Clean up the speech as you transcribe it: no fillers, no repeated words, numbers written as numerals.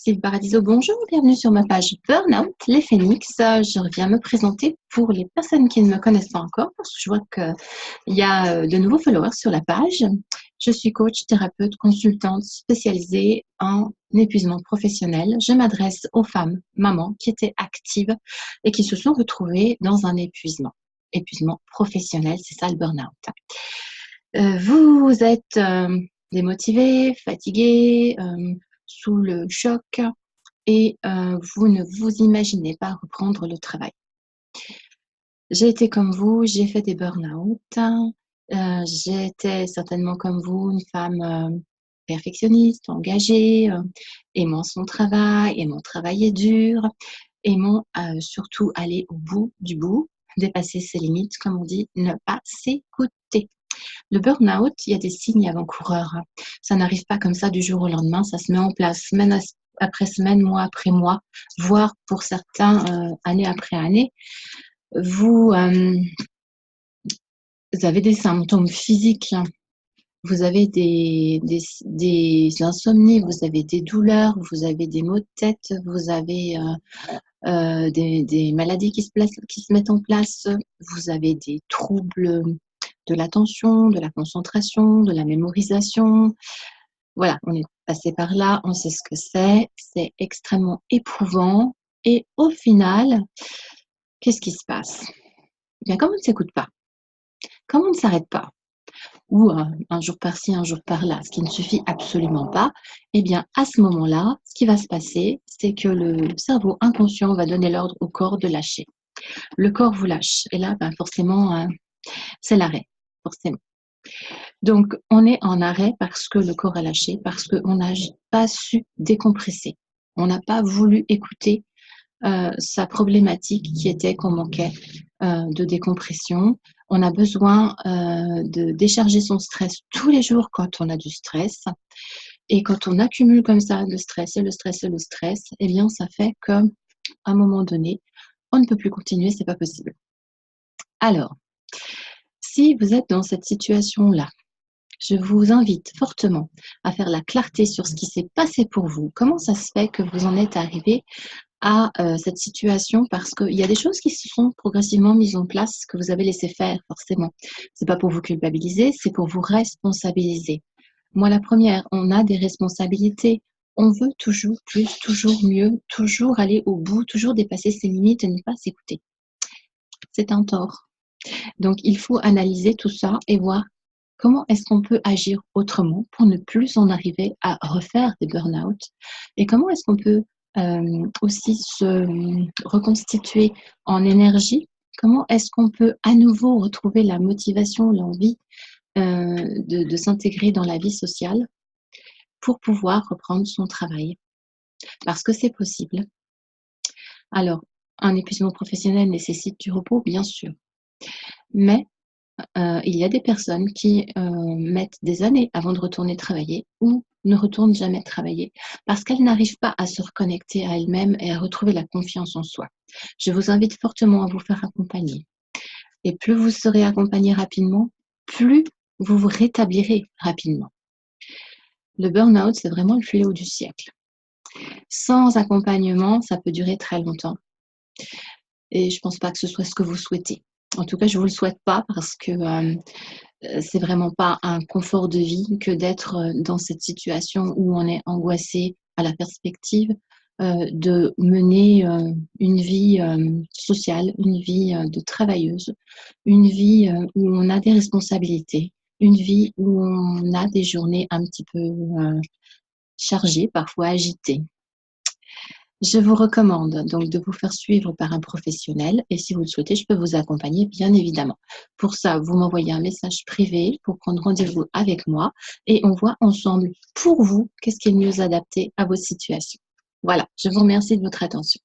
Sylvie Paradiso, bonjour, bienvenue sur ma page Burnout, les Phoenix. Je reviens me présenter pour les personnes qui ne me connaissent pas encore, parce que je vois qu'il y a de nouveaux followers sur la page. Je suis coach, thérapeute, consultante spécialisée en épuisement professionnel. Je m'adresse aux femmes, mamans, qui étaient actives et qui se sont retrouvées dans un épuisement professionnel, c'est ça le burn-out. Vous êtes démotivé, fatigué, sous le choc et vous ne vous imaginez pas reprendre le travail. J'ai été comme vous, j'ai fait des burn-out. J'étais certainement comme vous, une femme perfectionniste, engagée, aimant son travail, aimant travailler dur, aimant surtout aller au bout du bout, dépasser ses limites, comme on dit, ne pas s'écouter. Le burn-out, il y a des signes avant-coureurs. Ça n'arrive pas comme ça du jour au lendemain, ça se met en place semaine après semaine, mois après mois, voire pour certains année après année. Vous avez des symptômes physiques, vous avez des insomnies, vous avez des douleurs, vous avez des maux de tête, vous avez des maladies qui se mettent en place, vous avez des troubles de l'attention, de la concentration, de la mémorisation. Voilà, on est passé par là, on sait ce que c'est extrêmement éprouvant. Et au final, qu'est-ce qui se passe? Eh bien, comme on ne s'écoute pas, comme on ne s'arrête pas, ou un jour par-ci, un jour par-là, ce qui ne suffit absolument pas, eh bien, à ce moment-là, ce qui va se passer, c'est que le cerveau inconscient va donner l'ordre au corps de lâcher. Le corps vous lâche. Et là, ben, forcément, c'est l'arrêt, forcément. Donc, on est en arrêt parce que le corps a lâché, parce qu'on n'a pas su décompresser. On n'a pas voulu écouter sa problématique qui était qu'on manquait de décompression. On a besoin de décharger son stress tous les jours quand on a du stress. Et quand on accumule comme ça le stress et le stress et le stress, eh bien, ça fait qu'à un moment donné, on ne peut plus continuer, c'est pas possible. Alors, si vous êtes dans cette situation-là, je vous invite fortement à faire la clarté sur ce qui s'est passé pour vous. Comment ça se fait que vous en êtes arrivé à cette situation? Parce qu'il y a des choses qui se sont progressivement mises en place que vous avez laissé faire, forcément. C'est pas pour vous culpabiliser, c'est pour vous responsabiliser. Moi, la première, on a des responsabilités. On veut toujours plus, toujours mieux, toujours aller au bout, toujours dépasser ses limites et ne pas s'écouter. C'est un tort. Donc, il faut analyser tout ça et voir comment est-ce qu'on peut agir autrement pour ne plus en arriver à refaire des burn-out et comment est-ce qu'on peut aussi se reconstituer en énergie, comment est-ce qu'on peut à nouveau retrouver la motivation, l'envie de s'intégrer dans la vie sociale pour pouvoir reprendre son travail. Parce que c'est possible. Alors, un épuisement professionnel nécessite du repos, bien sûr, mais il y a des personnes qui mettent des années avant de retourner travailler ou ne retournent jamais travailler parce qu'elles n'arrivent pas à se reconnecter à elles-mêmes et à retrouver la confiance en soi. Je vous invite fortement à vous faire accompagner. Et plus vous serez accompagné rapidement, plus vous vous rétablirez rapidement. Le burn-out, c'est vraiment le fléau du siècle. Sans accompagnement, ça peut durer très longtemps. Et je ne pense pas que ce soit ce que vous souhaitez. En tout cas, je ne vous le souhaite pas parce que c'est vraiment pas un confort de vie que d'être dans cette situation où on est angoissé à la perspective de mener une vie sociale, une vie de travailleuse, une vie où on a des responsabilités, une vie où on a des journées un petit peu chargées, parfois agitées. Je vous recommande donc de vous faire suivre par un professionnel et si vous le souhaitez, je peux vous accompagner bien évidemment. Pour ça, vous m'envoyez un message privé pour prendre rendez-vous avec moi et on voit ensemble pour vous qu'est-ce qui est le mieux adapté à vos situations. Voilà, je vous remercie de votre attention.